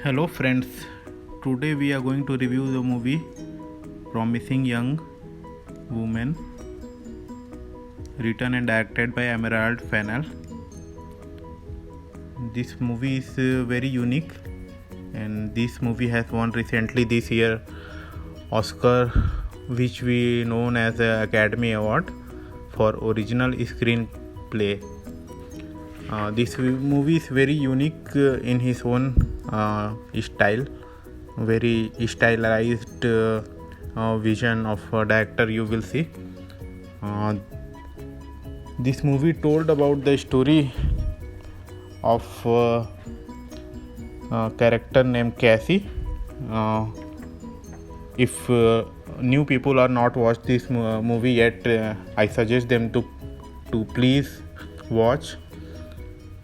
Hello friends, today we are going to review the movie Promising Young Woman, written and directed by Emerald Fennell. This movie is very unique, and this movie has won recently this year Oscar, which we known as the Academy Award for Original Screenplay. This movie is very unique in his own style, very stylized vision of a director you will see. This movie told about the story of a character named Cassie. If new people are not watched this movie yet, I suggest them to please watch,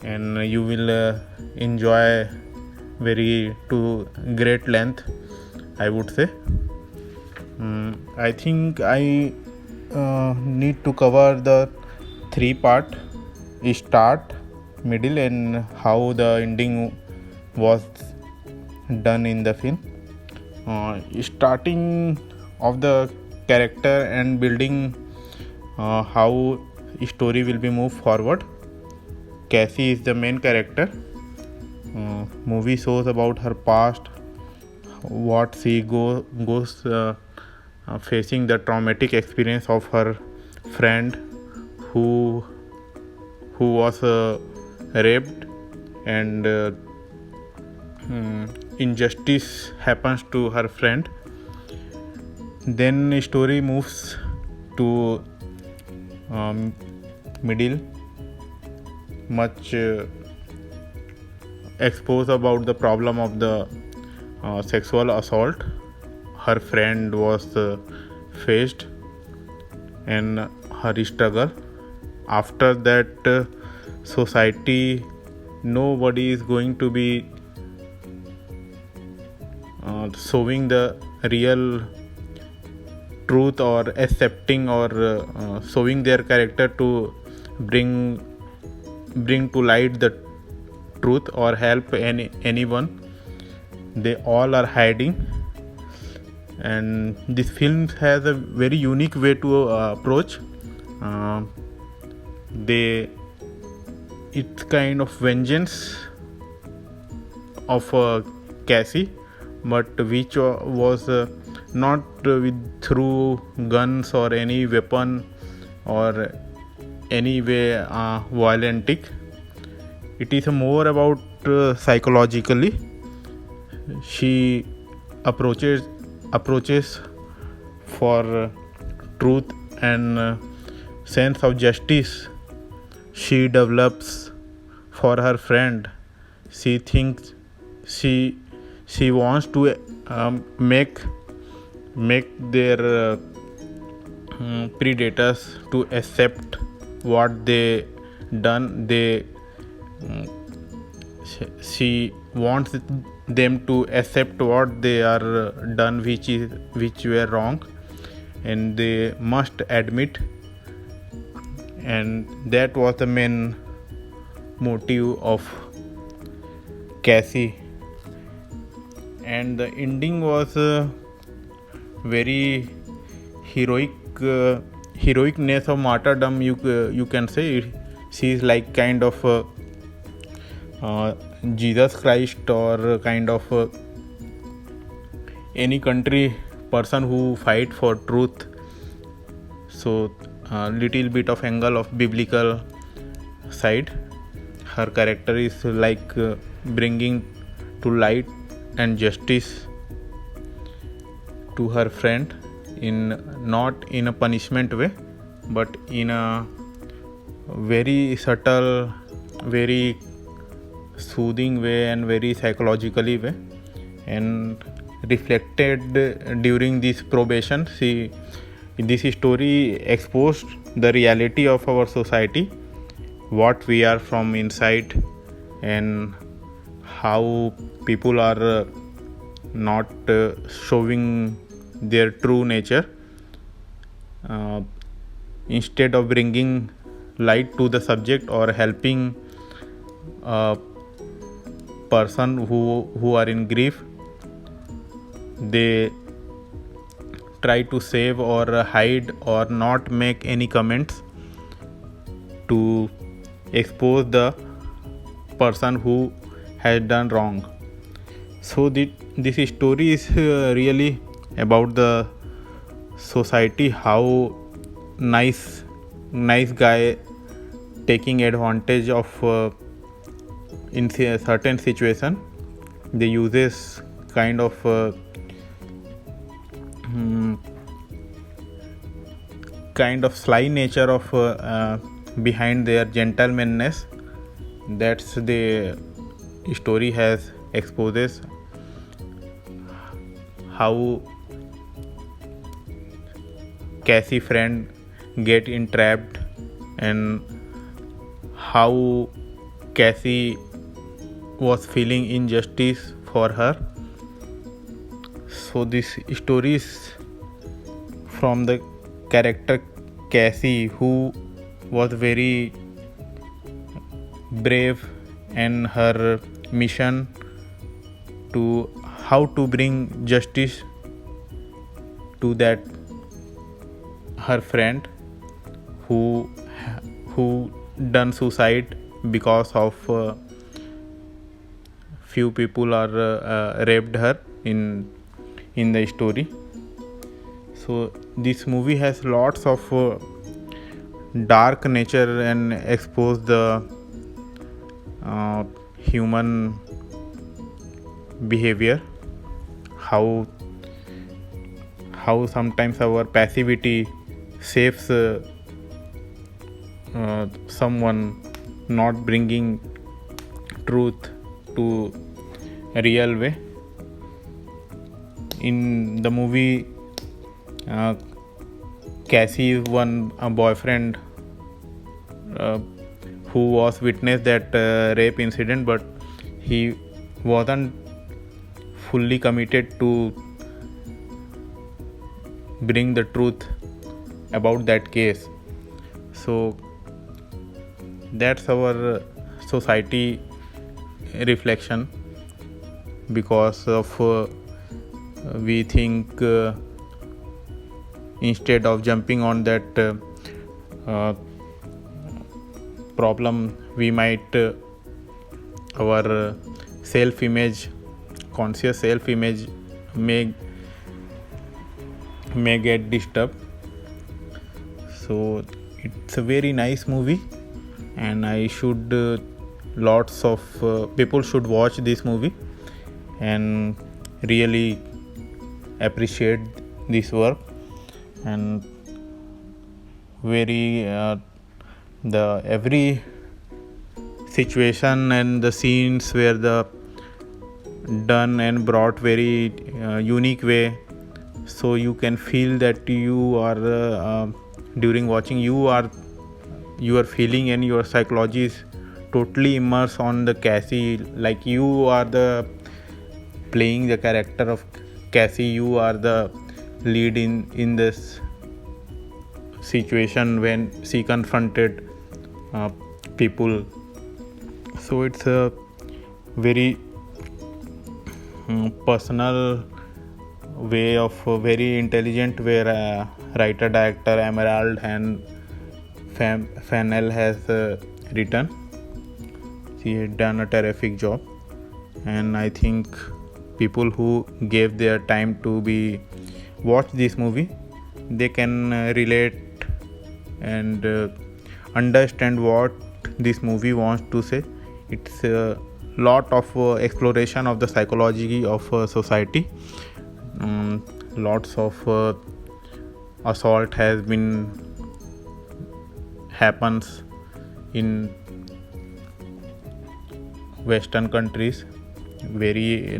and you will enjoy very to great length, I would say. I think I need to cover the three part: start, middle, and how the ending was done in the film. Starting of the character and building how story will be moved forward. Cassie is the main character. Movie shows about her past, what she goes facing the traumatic experience of her friend who was raped, and injustice happens to her friend. Then story moves to middle, much expose about the problem of the sexual assault her friend was faced, and her struggle. After that, society, nobody is going to be showing the real truth or accepting or showing their character to bring to light the truth or help anyone. They all are hiding, and this film has a very unique way to approach. It's kind of vengeance of Cassie, but which was not through guns or any weapon or any way violentic. It is more about psychologically. She approaches for truth and sense of justice. She develops for her friend. She thinks she wants to make their predators to accept what they done. She wants them to accept what they are done, which were wrong, and they must admit. And that was the main motive of Cassie. And the ending was very heroicness of martyrdom, you can say. She is like kind of Jesus Christ, or kind of any country person who fight for truth. So little bit of angle of biblical side. Her character is like bringing to light and justice to her friend, not in a punishment way, but in a very subtle, very soothing way and very psychologically way, and reflected during this probation. This story exposed the reality of our society, what we are from inside, and how people are not showing their true nature. Instead of bringing light to the subject or helping a person who are in grief, they try to save or hide or not make any comments to expose the person who has done wrong. So this story is really about the society, how nice guy taking advantage of in a certain situation. They uses kind of sly nature of behind their gentlemanness. That's the story has exposes how Cassie friend get entrapped and how Cassie was feeling injustice for her. So this story is from the character Cassie, who was very brave, and her mission to how to bring justice to that her friend who done suicide because of few people are raped her in the story. So this movie has lots of dark nature and expose the human behavior, how sometimes our passivity saves someone, not bringing truth to a real way. In the movie, Cassie is one boyfriend who was witnessed that rape incident, but he wasn't fully committed to bring the truth about that case. So that's our society reflection, because of we think instead of jumping on that problem, we might our self-image, conscious self-image may get disturbed. So it's a very nice movie, and I should lots of people should watch this movie and really appreciate this work. And very the every situation and the scenes were the done and brought very unique way, so you can feel that you are during watching you are feeling and your psychology is totally immersed on the Cassie, like you are the playing the character of Cassie, you are the lead in this situation when she confronted people. So it's a very personal way of very intelligent way writer director Emerald and Fennell has written. She had done a terrific job, and I think people who gave their time to be watch this movie, they can relate and understand what this movie wants to say. It's a lot of exploration of the psychology of society. Lots of assault has been happens in Western countries. Very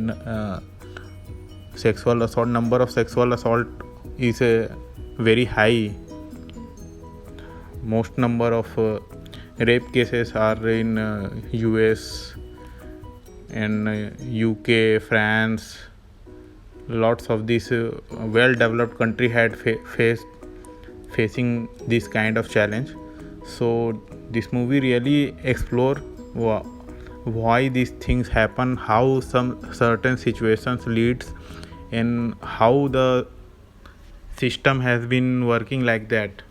sexual assault, number of sexual assault is very high. Most number of rape cases are in US and UK, France. Lots of these well-developed country had facing this kind of challenge. So this movie really explore why these things happen, how some certain situations leads, and how the system has been working like that.